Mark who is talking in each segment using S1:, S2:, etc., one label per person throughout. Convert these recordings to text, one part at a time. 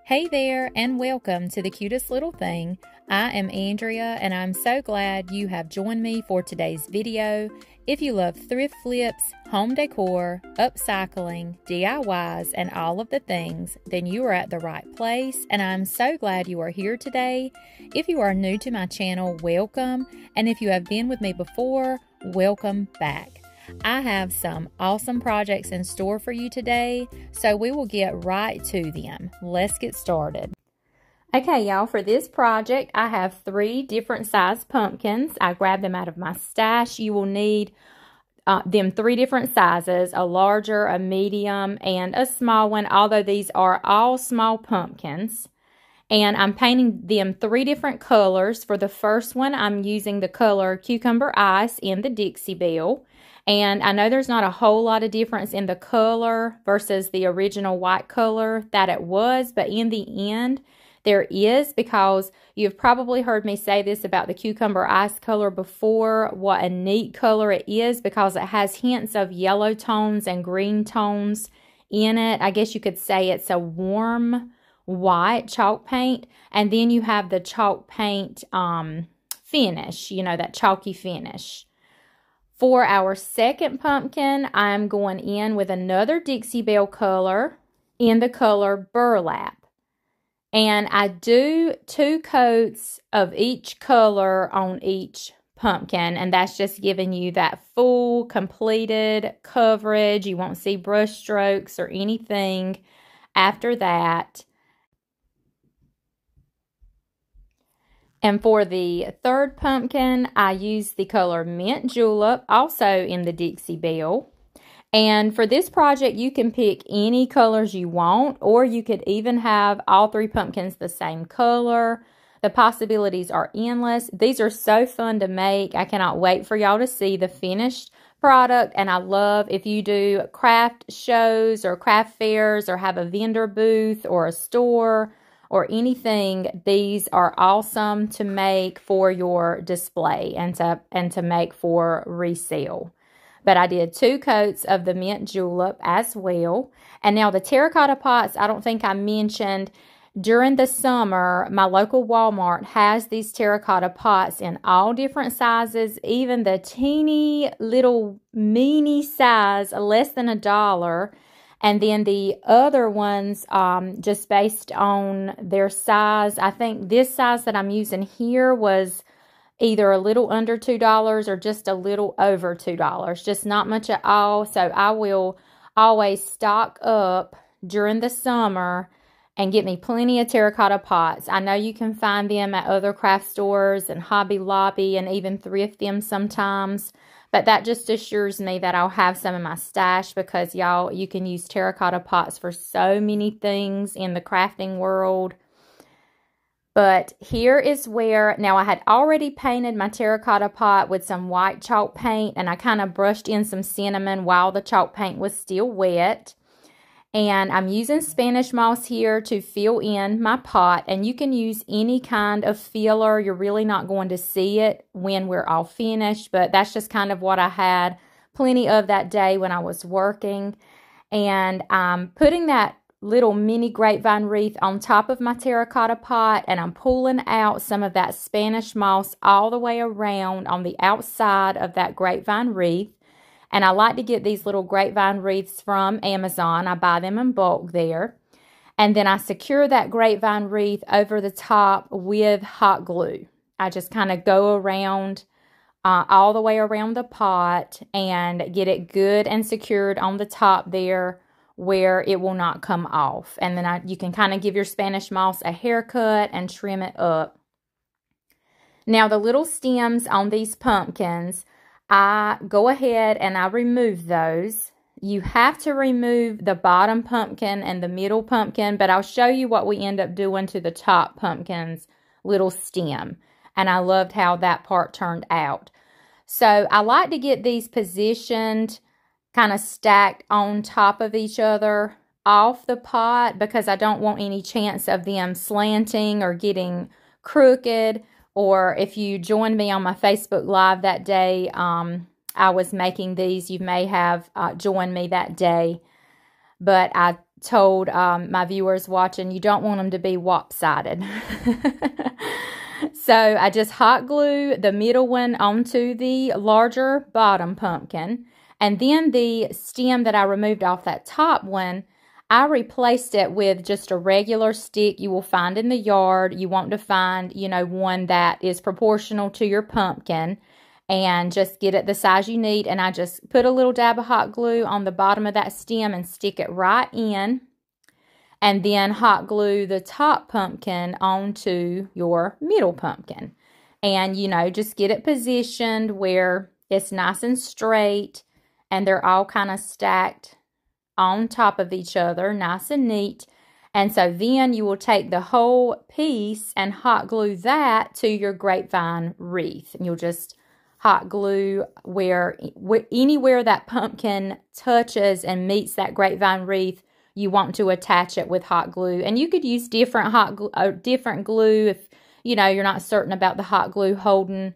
S1: Hey there, and welcome to The Cutest Little Thing. I am Andrea, and I'm so glad you have joined me for today's video. If you love thrift flips, home decor, upcycling, DIYs, and all of the things, then you are at the right place, and I'm so glad you are here today. If you are new to my channel, welcome, and if you have been with me before, welcome back. I have some awesome projects in store for you today, so we will get right to them. Let's get started. Okay, y'all, for this project, I have 3 different size pumpkins. I grabbed them out of my stash. You will need them 3 different sizes, a larger, a medium, and a small one, although these are all small pumpkins. And I'm painting them 3 different colors. For the first one, I'm using the color Cucumber Ice in the Dixie Belle. And I know there's not a whole lot of difference in the color versus the original white color that it was, but in the end, there is, because you've probably heard me say this about the Cucumber Ice color before, what a neat color it is, because it has hints of yellow tones and green tones in it. I guess you could say it's a warm white chalk paint, and then you have the chalk paint finish, you know, that chalky finish. For our second pumpkin, I'm going in with another Dixie Belle color in the color Burlap. And I do 2 coats of each color on each pumpkin, and that's just giving you that full, completed coverage. You won't see brush strokes or anything after that. And for the third pumpkin, I used the color Mint Julep, also in the Dixie Belle. And for this project, you can pick any colors you want, or you could even have all 3 pumpkins the same color. The possibilities are endless. These are so fun to make. I cannot wait for y'all to see the finished product. And I love if you do craft shows or craft fairs or have a vendor booth or a store or anything, these are awesome to make for your display and to make for resale. But I did 2 coats of the Mint Julep as well. And now the terracotta pots, I don't think I mentioned, during the summer, my local Walmart has these terracotta pots in all different sizes, even the teeny little mini size, less than $1. And then the other ones, just based on their size, I think this size that I'm using here was either a little under $2 or just a little over $2. Just not much at all. So I will always stock up during the summer and get me plenty of terracotta pots. I know you can find them at other craft stores and Hobby Lobby and even thrift them sometimes. But that just assures me that I'll have some in my stash, because y'all, you can use terracotta pots for so many things in the crafting world. But here is where, now I had already painted my terracotta pot with some white chalk paint, and I kind of brushed in some cinnamon while the chalk paint was still wet. And I'm using Spanish moss here to fill in my pot, and you can use any kind of filler. You're really not going to see it when we're all finished, but that's just kind of what I had plenty of that day when I was working. And I'm putting that little mini grapevine wreath on top of my terracotta pot, and I'm pulling out some of that Spanish moss all the way around on the outside of that grapevine wreath. And I like to get these little grapevine wreaths from Amazon. I buy them in bulk there. And then I secure that grapevine wreath over the top with hot glue. I just kind of go around all the way around the pot and get it good and secured on the top there where it will not come off. And then you can kind of give your Spanish moss a haircut and trim it up. Now the little stems on these pumpkins, I go ahead and I remove those. You have to remove the bottom pumpkin and the middle pumpkin, but I'll show you what we end up doing to the top pumpkin's little stem. And I loved how that part turned out. So I like to get these positioned kind of stacked on top of each other off the pot, because I don't want any chance of them slanting or getting crooked. Or if you joined me on my Facebook Live that day, I was making these. You may have joined me that day. But I told my viewers watching, you don't want them to be lopsided. So I just hot glue the middle one onto the larger bottom pumpkin. And then the stem that I removed off that top one, I replaced it with just a regular stick you will find in the yard. You want to find, you know, one that is proportional to your pumpkin, and just get it the size you need. And I just put a little dab of hot glue on the bottom of that stem and stick it right in. And then hot glue the top pumpkin onto your middle pumpkin. And, you know, just get it positioned where it's nice and straight, and they're all kind of stacked on top of each other, nice and neat. And so then you will take the whole piece and hot glue that to your grapevine wreath. And you'll just hot glue anywhere that pumpkin touches and meets that grapevine wreath, you want to attach it with hot glue. And you could use different glue if, you know, you're not certain about the hot glue holding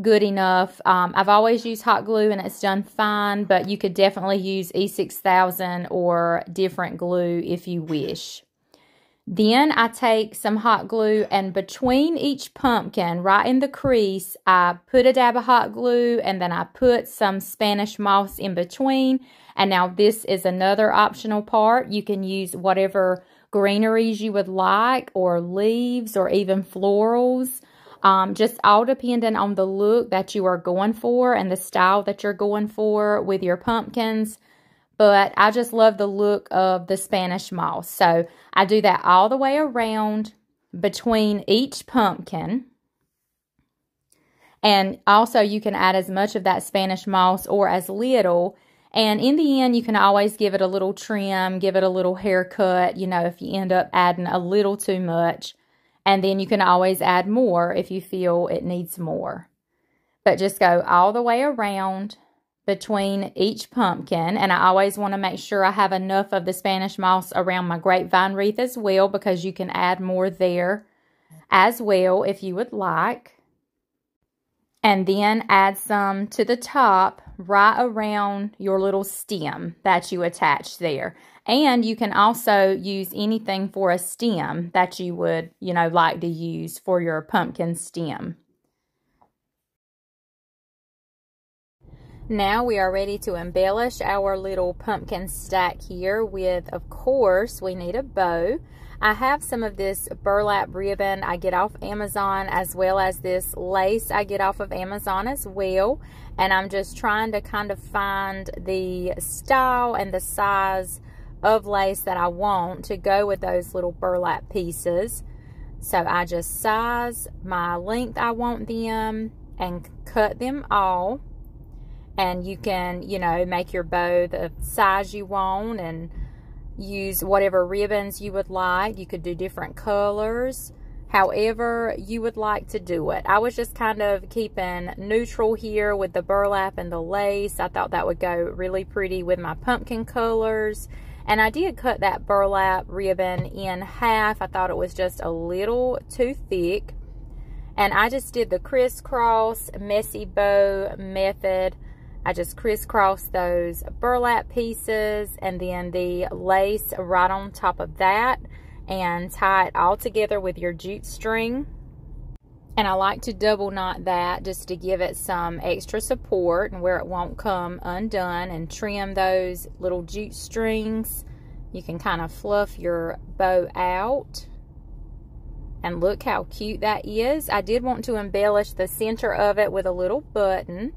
S1: good enough. I've always used hot glue and it's done fine, but you could definitely use E6000 or different glue if you wish. Then I take some hot glue, and between each pumpkin, right in the crease, I put a dab of hot glue, and then I put some Spanish moss in between. And now this is another optional part. You can use whatever greeneries you would like, or leaves, or even florals. Just all depending on the look that you are going for and the style that you're going for with your pumpkins. But I just love the look of the Spanish moss. So I do that all the way around between each pumpkin. And also you can add as much of that Spanish moss or as little. And in the end, you can always give it a little trim, give it a little haircut, you know, if you end up adding a little too much. And then you can always add more if you feel it needs more. But just go all the way around between each pumpkin. And I always want to make sure I have enough of the Spanish moss around my grapevine wreath as well, because you can add more there as well if you would like. And then add some to the top right around your little stem that you attach there. And you can also use anything for a stem that you would, you know, like to use for your pumpkin stem. Now we are ready to embellish our little pumpkin stack here with, of course, we need a bow. I have some of this burlap ribbon I get off Amazon, as well as this lace I get off of Amazon as well. And I'm just trying to kind of find the style and the size of lace that I want to go with those little burlap pieces. So I just size my length I want them and cut them all. And you can, you know, make your bow the size you want and use whatever ribbons you would like. You could do different colors, however you would like to do it. I was just kind of keeping neutral here with the burlap and the lace. I thought that would go really pretty with my pumpkin colors. And I did cut that burlap ribbon in half. I thought it was just a little too thick. And I just did the crisscross messy bow method. I just crisscross those burlap pieces and then the lace right on top of that, and tie it all together with your jute string. And I like to double knot that just to give it some extra support and where it won't come undone, and trim those little jute strings. You can kind of fluff your bow out. And look how cute that is. I did want to embellish the center of it with a little button.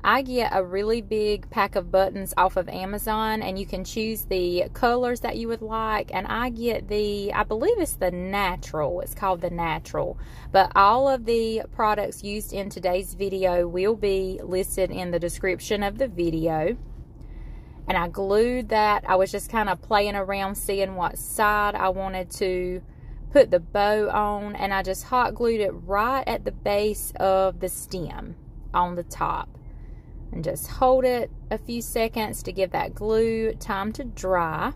S1: I get a really big pack of buttons off of Amazon, and you can choose the colors that you would like. And I get I believe it's the natural. It's called the natural. But all of the products used in today's video will be listed in the description of the video. And I glued that. I was just kind of playing around, seeing what side I wanted to put the bow on. And I just hot glued it right at the base of the stem on the top. And just hold it a few seconds to give that glue time to dry.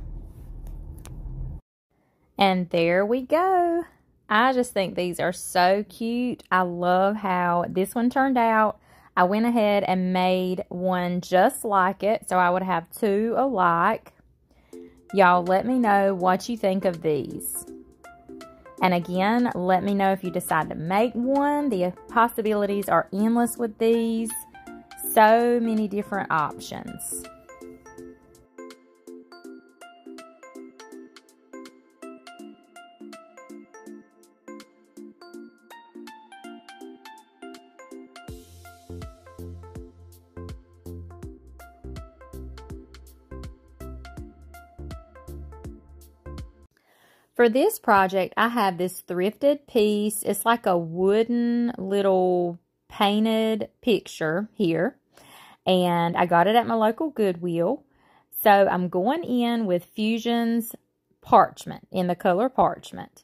S1: And there we go. I just think these are so cute. I love how this one turned out. I went ahead and made one just like it, so I would have two alike. Y'all, let me know what you think of these. And again, let me know if you decide to make one. The possibilities are endless with these. So many different options. For this project, I have this thrifted piece. It's like a wooden little painted picture here. And I got it at my local Goodwill. So I'm going in with Fusion's parchment, in the color parchment.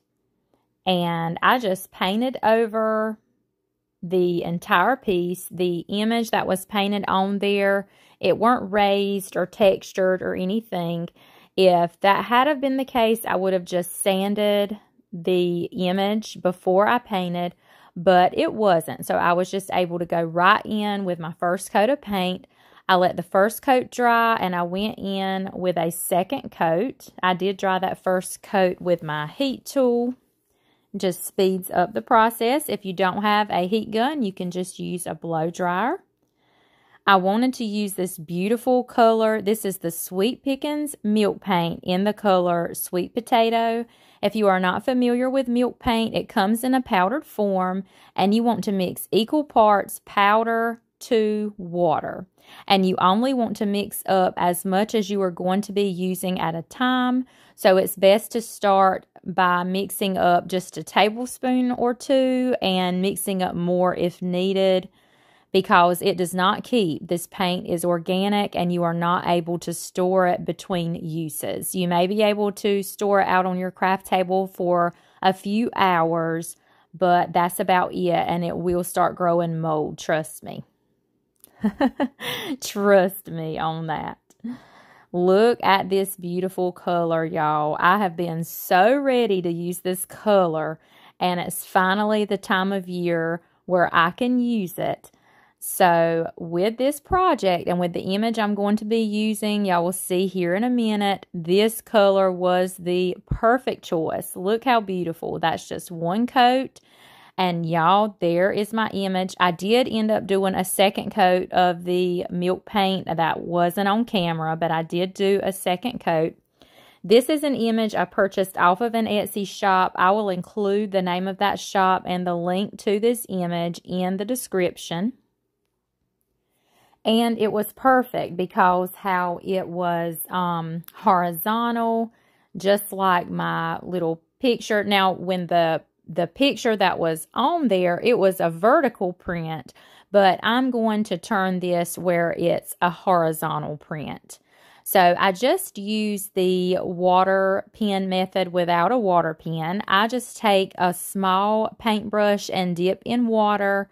S1: And I just painted over the entire piece. The image that was painted on there, it weren't raised or textured or anything. If that had have been the case, I would have just sanded the image before I painted, but it wasn't. So I was just able to go right in with my first coat of paint. I let the first coat dry and I went in with a second coat. I did dry that first coat with my heat tool. Just speeds up the process. If you don't have a heat gun, you can just use a blow dryer. I wanted to use this beautiful color. This is the Sweet Pickins Milk Paint in the color Sweet Potato. If you are not familiar with milk paint, it comes in a powdered form, and you want to mix equal parts powder to water. And you only want to mix up as much as you are going to be using at a time. So it's best to start by mixing up just a tablespoon or two and mixing up more if needed, because it does not keep. This paint is organic and you are not able to store it between uses. You may be able to store it out on your craft table for a few hours, but that's about it, and it will start growing mold, trust me. Trust me on that. Look at this beautiful color, y'all. I have been so ready to use this color, and it's finally the time of year where I can use it. So with this project and with the image I'm going to be using, y'all will see here in a minute, this color was the perfect choice. Look how beautiful. That's just one coat. And y'all, there is my image. I did end up doing a second coat of the milk paint. That wasn't on camera, but I did do a second coat. This is an image I purchased off of an Etsy shop. I will include the name of that shop and the link to this image in the description. And it was perfect because how it was horizontal, just like my little picture. Now, when the picture that was on there, it was a vertical print, but I'm going to turn this where it's a horizontal print. So I just use the water pen method without a water pen. I just take a small paintbrush and dip in water,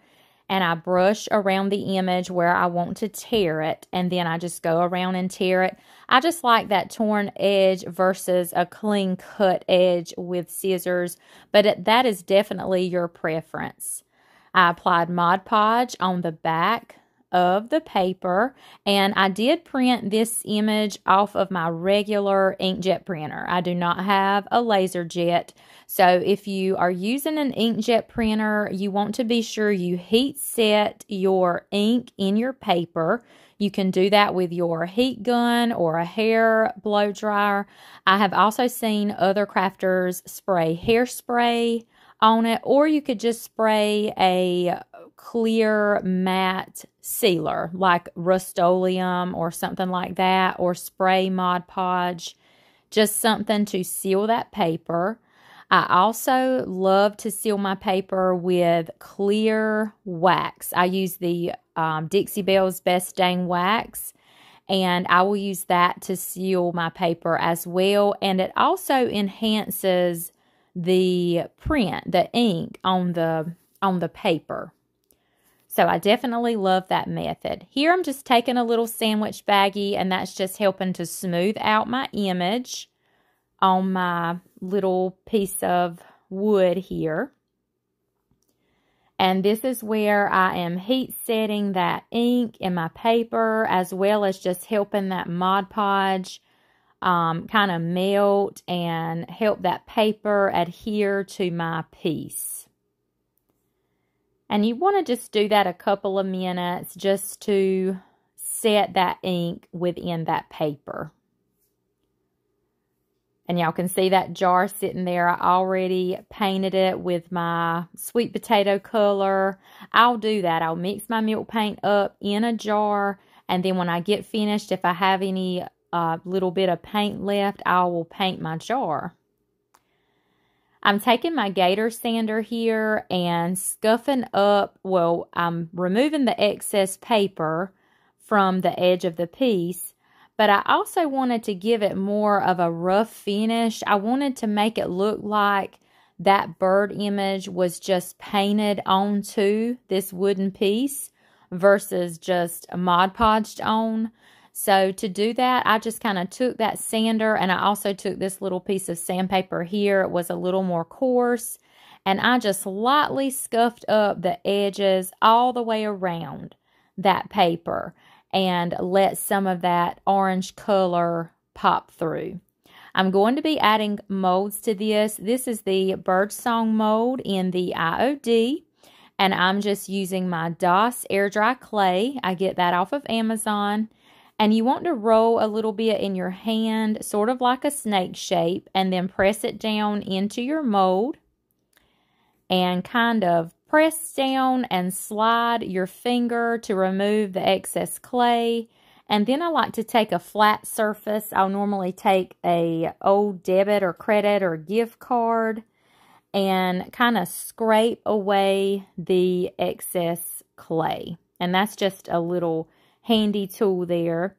S1: and I brush around the image where I want to tear it, and then I just go around and tear it. I just like that torn edge versus a clean cut edge with scissors, but that is definitely your preference. I applied Mod Podge on the back of the paper, and I did print this image off of my regular inkjet printer. I do not have a laser jet, so if you are using an inkjet printer, you want to be sure you heat set your ink in your paper. You can do that with your heat gun or a hair blow dryer. I have also seen other crafters spray hairspray on it, or you could just spray a clear matte sealer like Rust-Oleum or something like that, or spray Mod Podge, just something to seal that paper. I also love to seal my paper with clear wax. I use the Dixie Belle's Best Dang Wax, and I will use that to seal my paper as well, and it also enhances the print, the ink on the paper. So I definitely love that method. Here I'm just taking a little sandwich baggie, and that's just helping to smooth out my image on my little piece of wood here. And this is where I am heat setting that ink in my paper, as well as just helping that Mod Podge kind of melt and help that paper adhere to my piece. And you want to just do that a couple of minutes just to set that ink within that paper. And y'all can see that jar sitting there. I already painted it with my sweet potato color. I'll do that. I'll mix my milk paint up in a jar. And then when I get finished, if I have any little bit of paint left, I will paint my jar. I'm taking my gator sander here and scuffing up, well, I'm removing the excess paper from the edge of the piece, but I also wanted to give it more of a rough finish. I wanted to make it look like that bird image was just painted onto this wooden piece versus just Mod Podged on. So to do that, I just kind of took that sander, and I also took this little piece of sandpaper here. It was a little more coarse, and I just lightly scuffed up the edges all the way around that paper and let some of that orange color pop through. I'm going to be adding molds to this. This is the Birdsong mold in the IOD, and I'm just using my DIYS air dry clay. I get that off of Amazon. And you want to roll a little bit in your hand, sort of like a snake shape, and then press it down into your mold. And kind of press down and slide your finger to remove the excess clay. And then I like to take a flat surface. I'll normally take a old debit or credit or gift card and kind of scrape away the excess clay. And that's just a little handy tool there.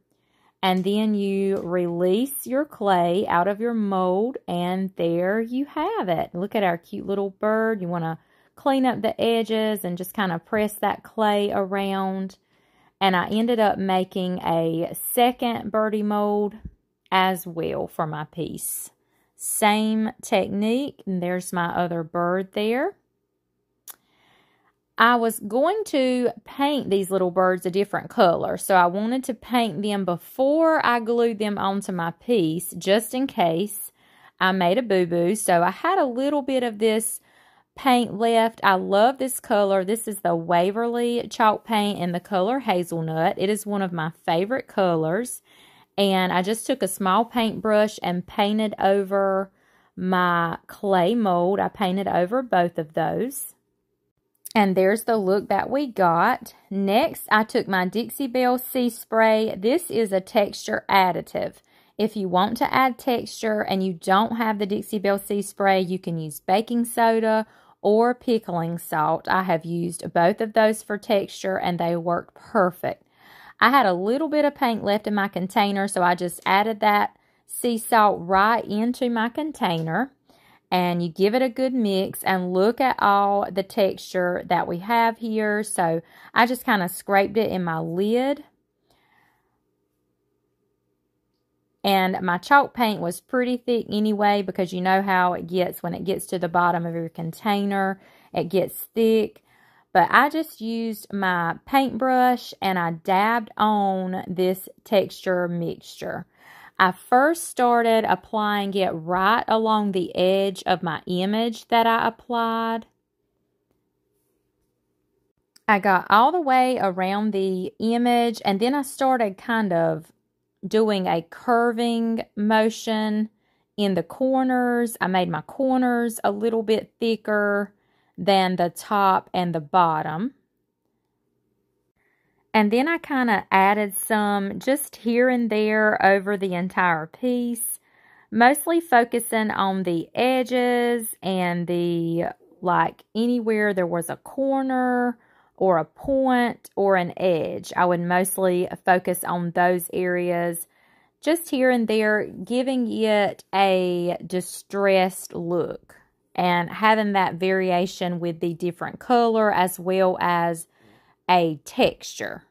S1: And then you release your clay out of your mold, and there you have it. Look at our cute little bird. You want to clean up the edges and just kind of press that clay around. And I ended up making a second birdie mold as well for my piece. Same technique, and there's my other bird there. I was going to paint these little birds a different color, so I wanted to paint them before I glued them onto my piece, just in case I made a boo-boo. So I had a little bit of this paint left. I love this color. This is the Waverly chalk paint in the color Hazelnut. It is one of my favorite colors, and I just took a small paintbrush and painted over my clay mold. I painted over both of those. And there's the look that we got. Next, I took my Dixie Belle Sea Spray. This is a texture additive. If you want to add texture and you don't have the Dixie Belle Sea Spray, you can use baking soda or pickling salt. I have used both of those for texture, and they worked perfect. I had a little bit of paint left in my container, so I just added that sea salt right into my container. And you give it a good mix, and look at all the texture that we have here. So I just kind of scraped it in my lid. And my chalk paint was pretty thick anyway, because you know how it gets when it gets to the bottom of your container. It gets thick. But I just used my paintbrush and I dabbed on this texture mixture. I first started applying it right along the edge of my image that I applied. I got all the way around the image, and then I started kind of doing a curving motion in the corners. I made my corners a little bit thicker than the top and the bottom. And then I kind of added some just here and there over the entire piece, mostly focusing on the edges and the, like, anywhere there was a corner or a point or an edge. I would mostly focus on those areas, just here and there, giving it a distressed look and having that variation with the different color as well as a texture.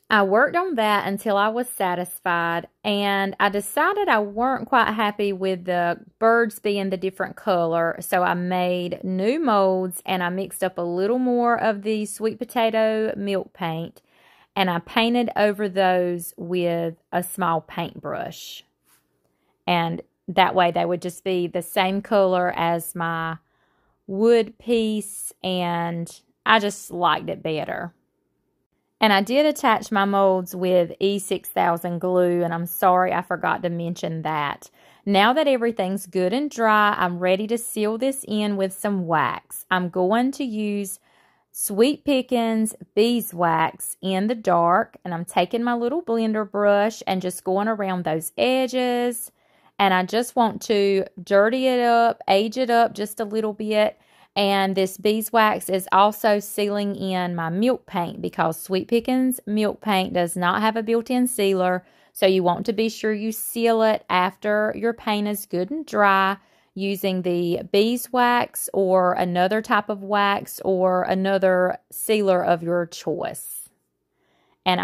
S1: I worked on that until I was satisfied, and I decided I weren't quite happy with the birds being the different color, so I made new molds, and I mixed up a little more of the sweet potato milk paint, and I painted over those with a small paintbrush. And that way they would just be the same color as my wood piece, and I just liked it better. And I did attach my molds with E6000 glue, and I'm sorry I forgot to mention that. Now that everything's good and dry, I'm ready to seal this in with some wax. I'm going to use Sweet Pickins beeswax in the dark, and I'm taking my little blender brush and just going around those edges. And I just want to dirty it up, age it up just a little bit. And this beeswax is also sealing in my milk paint, because Sweet Pickins milk paint does not have a built-in sealer. So you want to be sure you seal it after your paint is good and dry using the beeswax or another type of wax or another sealer of your choice. And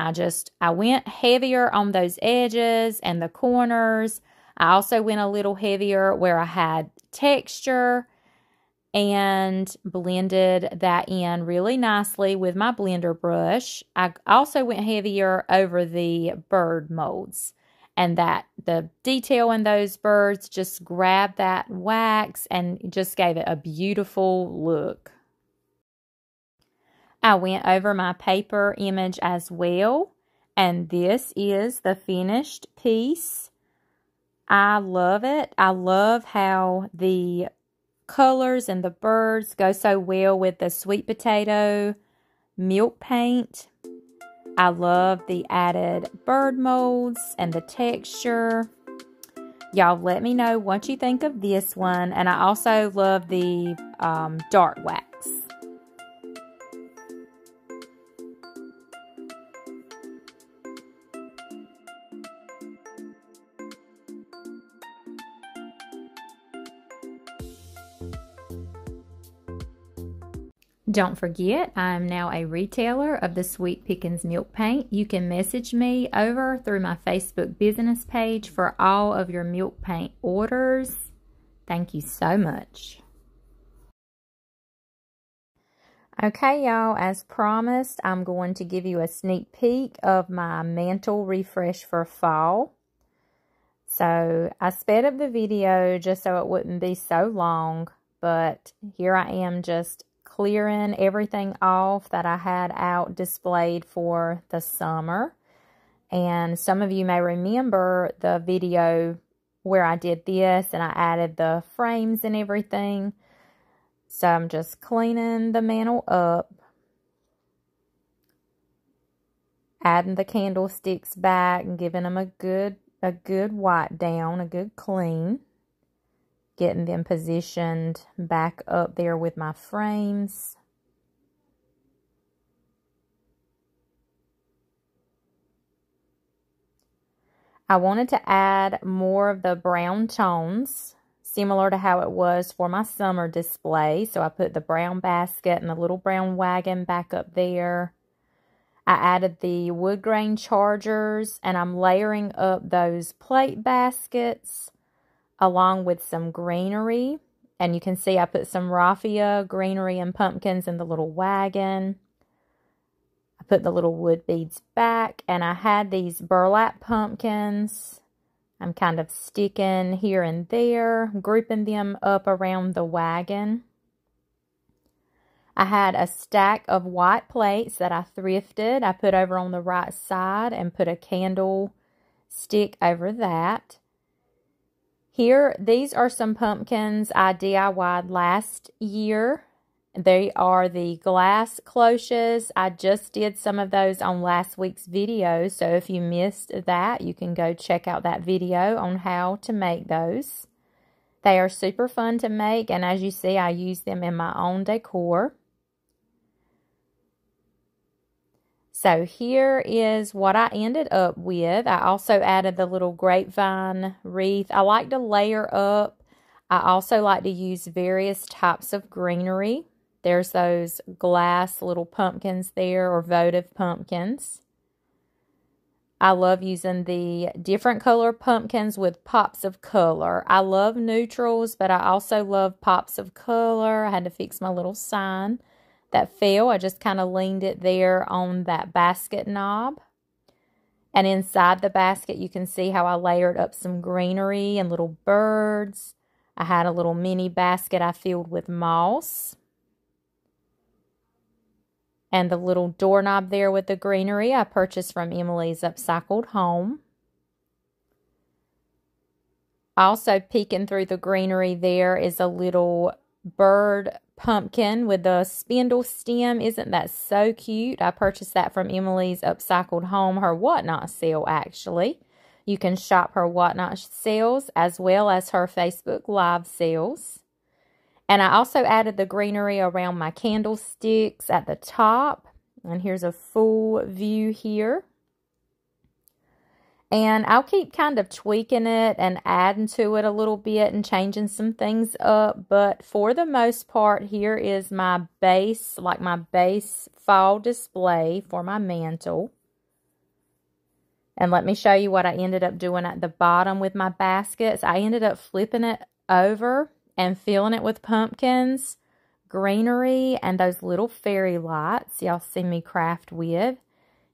S1: I went heavier on those edges and the corners. I also went a little heavier where I had texture, and blended that in really nicely with my blender brush. I also went heavier over the bird molds, and that the detail in those birds just grabbed that wax and just gave it a beautiful look. I went over my paper image as well, and this is the finished piece. I love it. I love how the colors and the birds go so well with the sweet potato milk paint. I love the added bird molds and the texture. Y'all let me know what you think of this one. And I also love the dark wax. Don't forget, I am now a retailer of the Sweet Pickins milk paint. You can message me over through my Facebook business page for all of your milk paint orders. Thank you so much. Okay, y'all, as promised, I'm going to give you a sneak peek of my Mantel refresh for fall. So I sped up the video just so it wouldn't be so long, but here I am just clearing everything off that I had out displayed for the summer. And some of you may remember the video where I did this and I added the frames and everything. So I'm just cleaning the mantel up, adding the candlesticks back and giving them a good wipe down, a good clean. Getting them positioned back up there with my frames. I wanted to add more of the brown tones, similar to how it was for my summer display. So I put the brown basket and the little brown wagon back up there. I added the wood grain chargers, and I'm layering up those plate baskets along with some greenery. And you can see I put some raffia, greenery, and pumpkins in the little wagon. I put the little wood beads back, and I had these burlap pumpkins. I'm kind of sticking here and there, grouping them up around the wagon. I had a stack of white plates that I thrifted. I put over on the right side and put a candle stick over that. Here, these are some pumpkins I DIY'd last year. They are the glass cloches. I just did some of those on last week's video, so if you missed that, you can go check out that video on how to make those. They are super fun to make, and as you see, I use them in my own decor. So here is what I ended up with. I also added the little grapevine wreath. I like to layer up. I also like to use various types of greenery. There's those glass little pumpkins there, or votive pumpkins. I love using the different color pumpkins with pops of color. I love neutrals, but I also love pops of color. I had to fix my little sign that fell. I just kind of leaned it there on that basket knob. And inside the basket, you can see how I layered up some greenery and little birds. I had a little mini basket I filled with moss. And the little doorknob there with the greenery I purchased from Emily's Upcycled Home. Also peeking through the greenery there is a little bird pumpkin with a spindle stem. Isn't that so cute? I purchased that from Emily's Upcycled Home, her Whatnot sale actually. You can shop her Whatnot sales as well as her Facebook Live sales. And I also added the greenery around my candlesticks at the top. And here's a full view here. And I'll keep kind of tweaking it and adding to it a little bit and changing some things up. But for the most part, here is my base, like my base fall display for my mantle. And let me show you what I ended up doing at the bottom with my baskets. I ended up flipping it over and filling it with pumpkins, greenery, and those little fairy lights y'all see me craft with.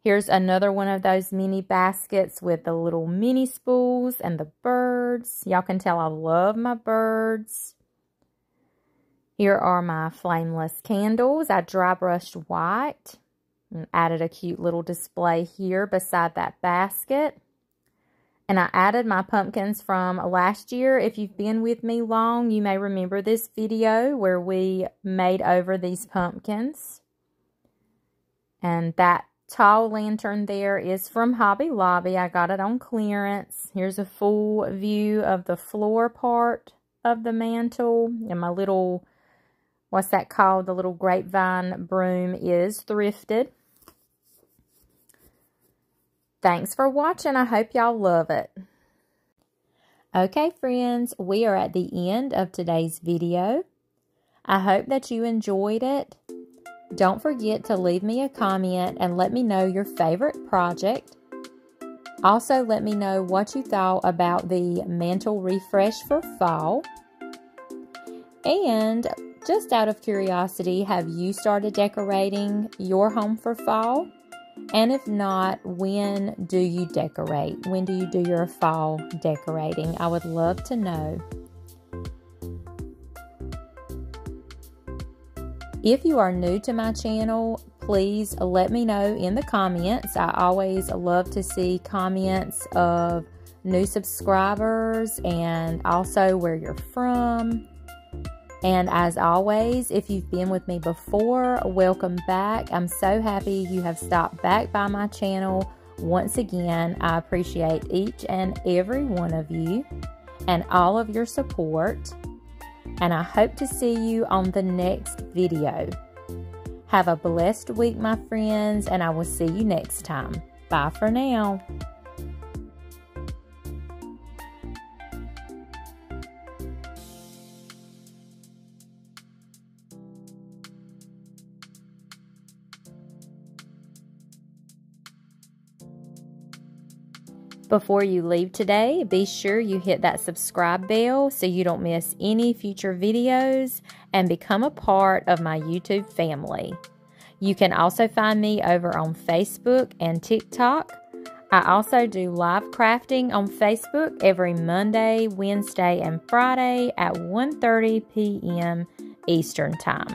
S1: Here's another one of those mini baskets with the little mini spools and the birds. Y'all can tell I love my birds. Here are my flameless candles. I dry brushed white and added a cute little display here beside that basket. And I added my pumpkins from last year. If you've been with me long, you may remember this video where we made over these pumpkins. And that tall lantern there is from Hobby Lobby. I got it on clearance. Here's a full view of the floor part of the mantle. And my little, what's that called? The little grapevine broom is thrifted. Thanks for watching. I hope y'all love it. Okay, friends, we are at the end of today's video. I hope that you enjoyed it. Don't forget to leave me a comment and let me know your favorite project. Also, let me know what you thought about the mantle refresh for fall. And just out of curiosity, have you started decorating your home for fall? And if not, when do you decorate? When do you do your fall decorating? I would love to know. If you are new to my channel, please let me know in the comments. I always love to see comments of new subscribers and also where you're from. And as always, if you've been with me before, welcome back. I'm so happy you have stopped back by my channel. Once again, I appreciate each and every one of you and all of your support. And I hope to see you on the next video. Have a blessed week, my friends, and I will see you next time. Bye for now. Before you leave today, be sure you hit that subscribe bell so you don't miss any future videos and become a part of my YouTube family. You can also find me over on Facebook and TikTok. I also do live crafting on Facebook every Monday, Wednesday, and Friday at 1:30 p.m. Eastern Time.